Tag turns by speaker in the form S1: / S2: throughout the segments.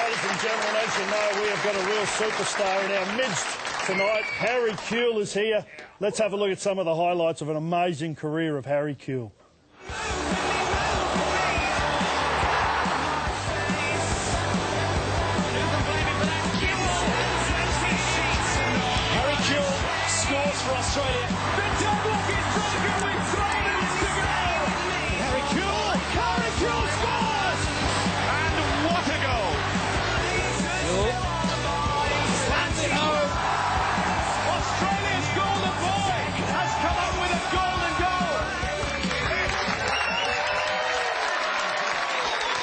S1: ladies and gentlemen, as you know, we have got a real superstar in our midst tonight. Harry Kewell is here. Let's have a look at some of the highlights of an amazing career of Harry Kewell.
S2: Harry Kewell scores for Australia. The deadlock is broken with 3 minutes to go. Harry Kewell scores! And what a goal! Slams it home. Australia's golden boy has come up with a golden goal.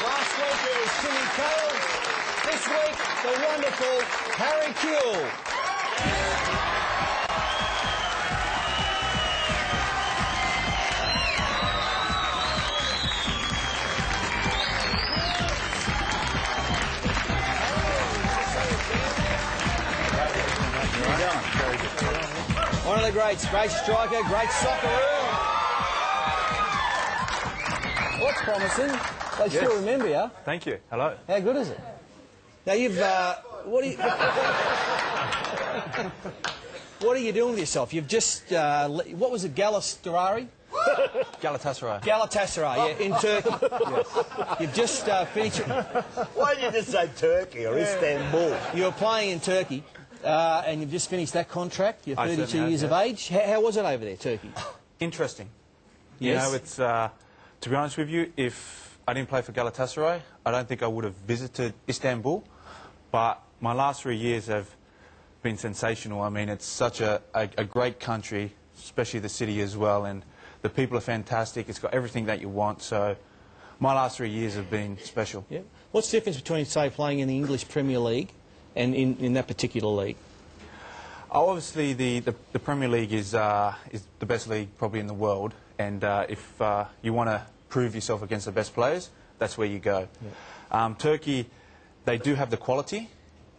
S3: Last week it was Timmy Kewell. This week, the wonderful Harry Kewell. One of the greats, great striker, great socceroo. What's promising? They still remember you.
S4: Thank you. Hello.
S3: How good is it? Now you've, what are you doing with yourself? You've just, what was it, Galatasaray?
S4: Galatasaray.
S3: Galatasaray, yeah, in Turkey. Yes. You've just finished.
S5: Why didn't you just say Turkey or Istanbul?
S3: You were playing in Turkey, and you've just finished that contract. You're 32 years of age. How was it over there, Turkey?
S4: Interesting.
S3: Yes.
S4: You know, it's, to be honest with you, if I didn't play for Galatasaray, I don't think I would have visited Istanbul. But my last 3 years have been sensational. I mean, it's such a great country, especially the city as well, and the people are fantastic. It's got everything that you want. So my last 3 years have been special.
S3: Yeah. What's the difference between, say, playing in the English Premier League and in that particular league?
S4: Oh, obviously, the Premier League is the best league probably in the world, and if you want to prove yourself against the best players, that's where you go. Yeah. Turkey, they do have the quality,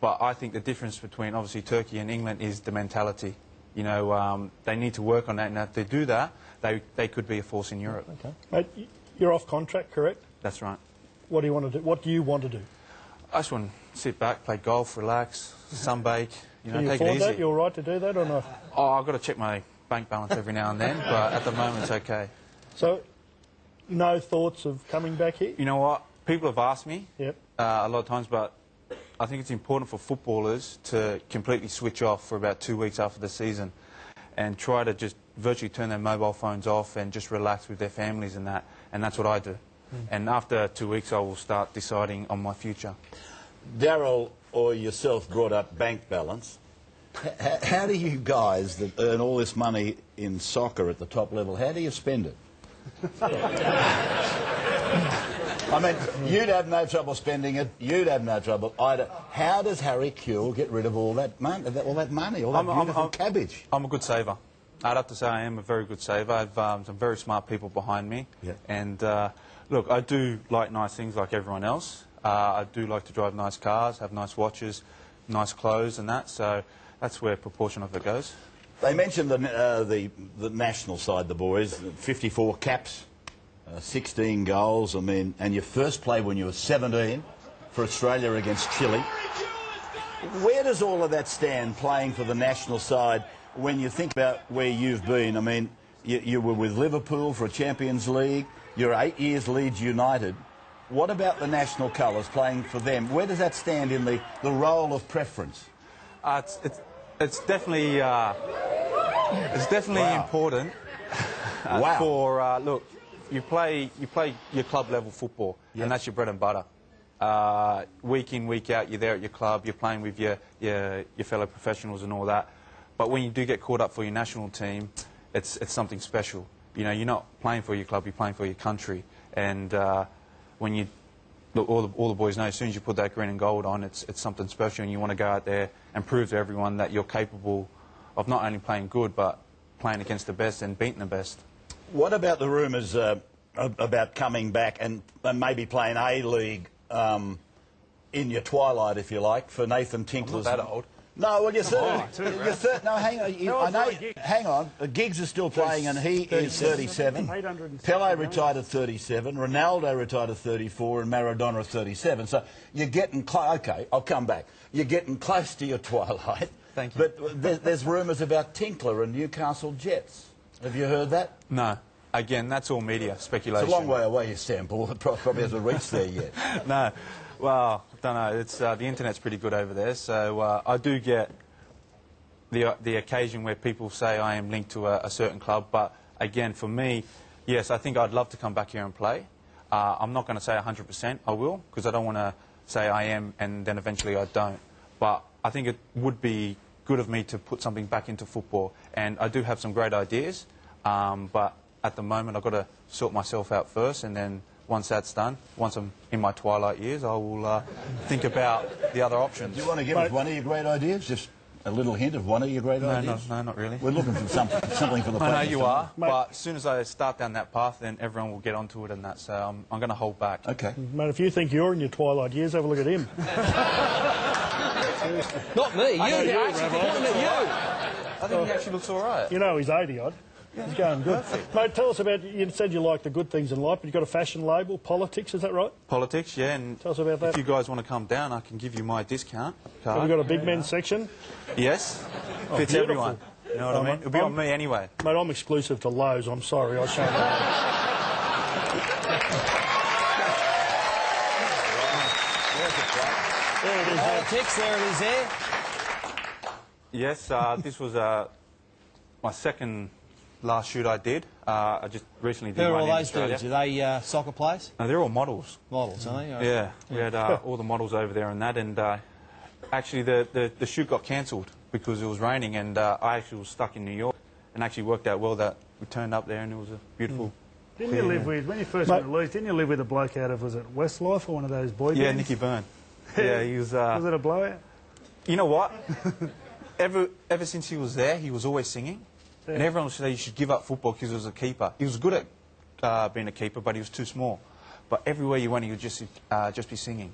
S4: but I think the difference between obviously Turkey and England is the mentality. You know, they need to work on that, and if they do that, they could be a force in Europe.
S1: Okay. Mate, you're off contract, correct?
S4: That's right.
S1: What do you want to do? What do you want to do?
S4: I just want to sit back, play golf, relax, sunbake, you know,
S1: Can you
S4: take it
S1: afford
S4: easy.
S1: that? You're all right to do that or not?
S4: Oh, I've got to check my bank balance every now and then, but at the moment it's okay.
S1: So, no thoughts of coming back here?
S4: You know what? People have asked me
S1: Yep.
S4: a lot of times, but I think it's important for footballers to completely switch off for about 2 weeks after the season and try to just virtually turn their mobile phones off and just relax with their families and that. And that's what I do. And after 2 weeks, I will start deciding on my future.
S5: Darryl or yourself brought up bank balance. How do you guys that earn all this money in soccer at the top level, how do you spend it? I mean, you'd have no trouble spending it. You'd have no trouble. How does Harry Kewell get rid of all that money, all that beautiful cabbage?
S4: I'm a good saver. I'd have to say I am a very good saver. I have some very smart people behind me.
S5: Yeah.
S4: And look, I do like nice things like everyone else. I do like to drive nice cars, have nice watches, nice clothes and that. So that's where a proportion of it goes.
S5: They mentioned the national side, the boys, 54 caps. 16 goals, I mean, and you first played when you were 17 for Australia against Chile. Where does all of that stand, playing for the national side, when you think about where you've been? I mean, you were with Liverpool for a Champions League, you're 8 years Leeds United. What about the national colours, playing for them? Where does that stand in the role of preference?
S4: It's definitely wow. Important
S5: Wow.
S4: for, look, you play your club level football, and that's your bread and butter. Week in, week out, you're there at your club, you're playing with your fellow professionals and all that. But when you do get caught up for your national team, it's something special. You know, you're not playing for your club, you're playing for your country. And when you look, all the boys know, as soon as you put that green and gold on, it's something special, and you want to go out there and prove to everyone that you're capable of not only playing good, but playing against the best and beating the best.
S5: What about the rumours about coming back and maybe playing A-League in your twilight, if you like, for Nathan Tinkler's...
S4: I'm not that old.
S5: No, well, you're third. No, hang on. I know. Hang on. Giggs is still playing, and he is 37. Pele retired at 37. Ronaldo retired at 34, and Maradona at 37. So you're getting close. Okay, I'll come back. You're getting close to your twilight.
S4: Thank you.
S5: But there's rumours about Tinkler and Newcastle Jets. Have you heard that?
S4: No. Again, that's all media speculation.
S5: It's a long way away, Sam Paul. It probably hasn't reached there yet.
S4: No. Well, I don't know. It's the internet's pretty good over there, so I do get the occasion where people say I am linked to a certain club. But again, for me, yes, I think I'd love to come back here and play. I'm not going to say 100% I will, because I don't want to say I am and then eventually I don't. But I think it would be good of me to put something back into football, and I do have some great ideas. But at the moment, I've got to sort myself out first, and then once that's done, once I'm in my twilight years, I will think about the other options.
S5: Do you want to give us one of your great ideas? Just a little hint of one of your great ideas?
S4: No, not really.
S5: We're looking for something for the
S4: I know
S5: players.
S4: you are, but as soon as I start down that path, then everyone will get onto it and that, so I'm going to hold back.
S5: Okay.
S1: Mate, if you think you're in your twilight years, have a look at him.
S3: Not me, you.
S1: you,
S3: Actually, pointing at you.
S4: I think he actually looks all right.
S1: You know he's 80-odd. He's going good. Mate, tell us about, you said you like the good things in life, but you've got a fashion label, politics, is that right?
S4: Politics, yeah, and
S1: Tell us about that.
S4: if you guys want to come down, I can give you my discount card.
S1: Have we got a big men's section?
S4: Yes, fits
S1: beautiful.
S4: everyone. You know what I mean? It'll be on me anyway.
S1: Mate, I'm exclusive to Lowe's, I'm sorry, I'll show you. There it is, there.
S3: Politics, there it is there.
S4: Yes, this was my second last shoot I did. I just recently did
S3: Who are
S4: one
S3: all
S4: in
S3: those
S4: Australia.
S3: dudes? Are they soccer players?
S4: No, they're all models.
S3: Models, are they?
S4: Yeah, we had all the models over there and that, and actually the shoot got cancelled because it was raining, and I actually was stuck in New York, and actually worked out well that we turned up there and it was a beautiful...
S6: Didn't you live with, when you first went to Leeds, didn't you live with a bloke out of, was it Westlife or one of those boy bands?
S4: Yeah, Nicky Byrne. Yeah, he was...
S6: Was it a blowout?
S4: You know what? ever since he was there, he was always singing. Yeah. And everyone would say you should give up football because he was a keeper. He was good at being a keeper, but he was too small. But everywhere you went, he would just be singing.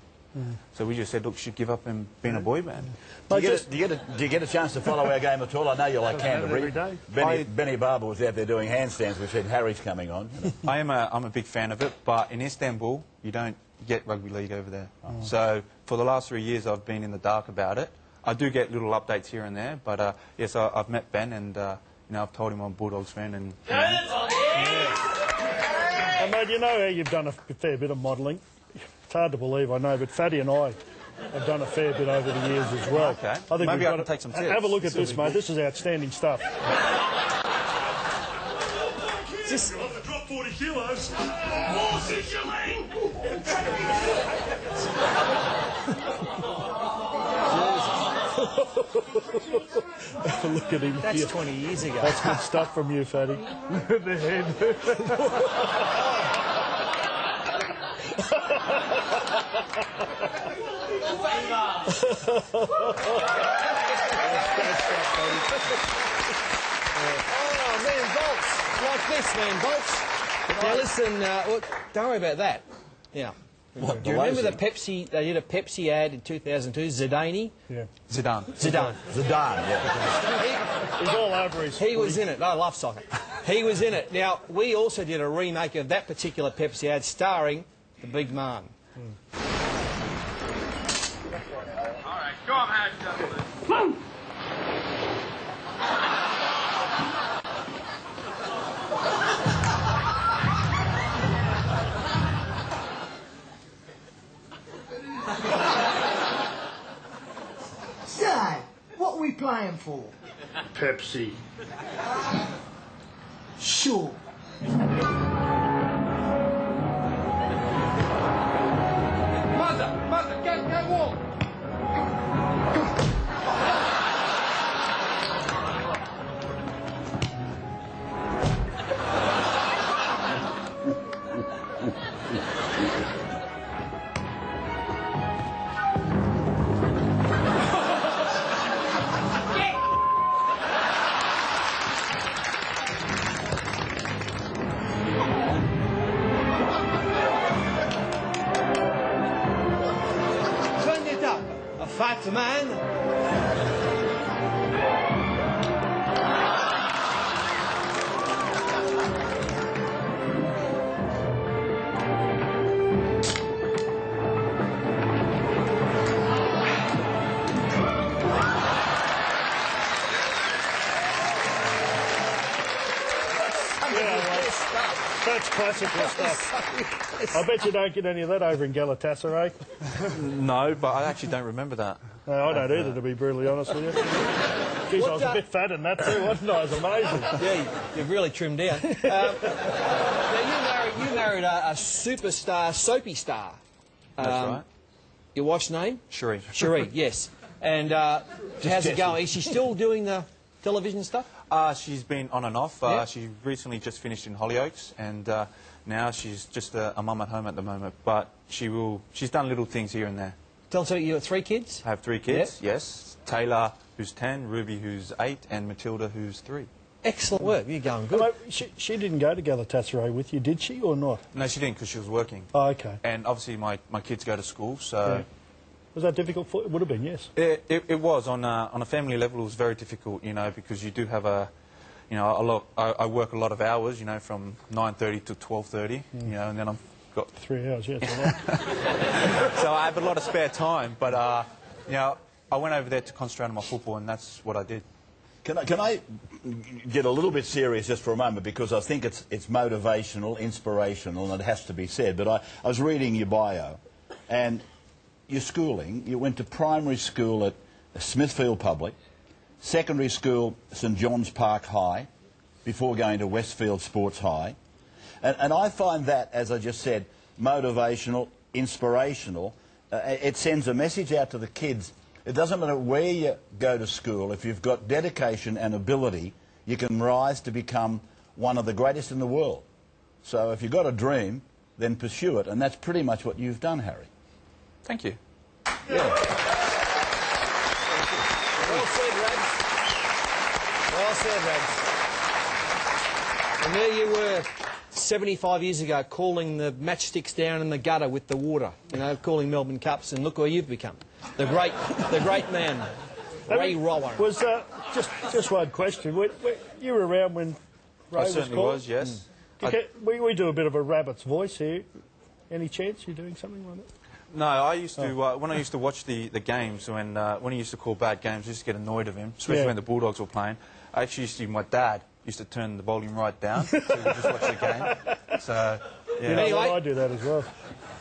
S4: So we just said, look, you should give up and being a boy band.
S5: Do you get a chance to follow our game at all? I know you like Canterbury.
S6: Every day.
S5: Benny Barber was out there doing handstands. We said Harry's coming on.
S4: I'm a big fan of it, but in Istanbul, you don't get rugby league over there. So for the last 3 years, I've been in the dark about it. I do get little updates here and there, but yes, I've met Ben, and you know, I've told him I'm a Bulldogs fan, and.
S1: And mate, you know how you've done a fair bit of modelling. It's hard to believe, I know, but Fatty and I have done a fair bit over the years as well.
S4: Okay.
S1: I think
S4: Maybe
S1: we've
S4: I
S1: got
S4: can take some tips.
S1: Have a look at this, mate. This is outstanding stuff.
S3: Just...
S2: Drop 40 kilos. Horse is your lane.
S1: Look at him.
S3: That's
S1: here.
S3: 20 years ago.
S1: That's good stuff from you, Fatty.
S6: The head.
S3: Oh, man, bolts. Like this, man, bolts. Now, listen, look, don't worry about that. Yeah.
S5: What,
S3: Do you remember the Pepsi, they did a Pepsi ad in 2002, Zidane?
S1: Yeah.
S4: Zidane.
S3: Zidane.
S5: Zidane, yeah.
S1: He's all over his...
S3: He was in it. I love soccer. He was in it. Now, we also did a remake of that particular Pepsi ad starring the big man.
S2: All right, go on, Harry.
S7: Dad, what are we playing for?
S1: Pepsi.
S7: Sure.
S2: Mother, go walk.
S3: Turn it up. fat man.
S1: That's classical stuff. I bet you don't get any of that over in Galatasaray.
S4: No, but I actually don't remember that.
S1: No, I don't either, to be brutally honest with you. Geez, I was a bit fat in that too, wasn't I? It was amazing.
S3: Yeah, you've really trimmed down. Now, you married a superstar, soapy star.
S4: That's right.
S3: Your wife's name?
S4: Cherie.
S3: Cherie, yes. And how's it going? Is she still doing the television stuff?
S4: She's been on and off. She recently just finished in Hollyoaks, and now she's just a mum at home at the moment. But she's done little things here and there.
S3: Tell us, you have 3 kids?
S4: I have 3 kids, yes. Taylor, who's 10, Ruby, who's 8, and Matilda, who's 3.
S3: Excellent work. You're going good.
S1: Hello, she didn't go to Galatasaray with you, did she, or not?
S4: No, she didn't, because she was working.
S1: Oh, okay.
S4: And obviously my kids go to school, so...
S1: Yeah. Was that difficult for you? It would have been, yes.
S4: It was. On a family level, it was very difficult, you know, because you do have I work a lot of hours, you know, from 9:30 to 12:30, you know, and then I've got...
S1: 3 hours, yeah, it's a lot.
S4: So I have a lot of spare time, but, you know, I went over there to concentrate on my football, and that's what I did.
S5: Can I get a little bit serious just for a moment, because I think it's motivational, inspirational, and it has to be said. But I was reading your bio, and your schooling, you went to primary school at Smithfield Public, secondary school St John's Park High, before going to Westfield Sports High. And I find that, as I just said, motivational, inspirational. It sends a message out to the kids. It doesn't matter where you go to school, if you've got dedication and ability, you can rise to become one of the greatest in the world. So if you've got a dream, then pursue it, and that's pretty much what you've done, Harry.
S4: Thank you.
S5: Yeah.
S3: Well said, Rags. Well said, Rags. And there you were 75 years ago calling the matchsticks down in the gutter with the water, you know, calling Melbourne Cups, and look where you've become. The great man, Ray Rowan.
S1: Was just one question. You were around when Ray was
S4: certainly
S1: called?
S4: was, yes.
S1: We do a bit of a rabbit's voice here. Any chance you're doing something like that?
S4: No, I used to, when I used to watch the games, when he used to call bad games, I used to get annoyed of him, especially when the Bulldogs were playing. I actually used to, my dad used to turn the volume right down to just watch the game. So, yeah.
S1: You know,
S3: Anyway.
S1: I do that as well.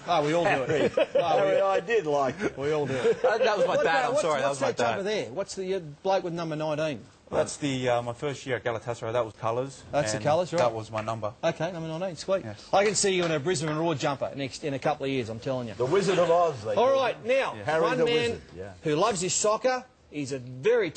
S3: Oh, we all do it.
S5: Harry, I did like it.
S3: We all do it.
S4: That was my dad, I'm sorry, that was my
S3: What's that over
S4: dad.
S3: there? What's the bloke with number 19?
S4: That's my first year at Galatasaray, that was colours.
S3: That's the colours, right?
S4: That was my number.
S3: Okay, number 19, sweet.
S4: Yes.
S3: I can see you in a Brisbane Roar jumper in a couple of years, I'm telling you.
S5: The Wizard of Oz, they
S3: All
S5: call
S3: right, now,
S5: Harry
S3: one
S5: the
S3: man
S5: Wizard, yeah.
S3: who loves his soccer, he's a very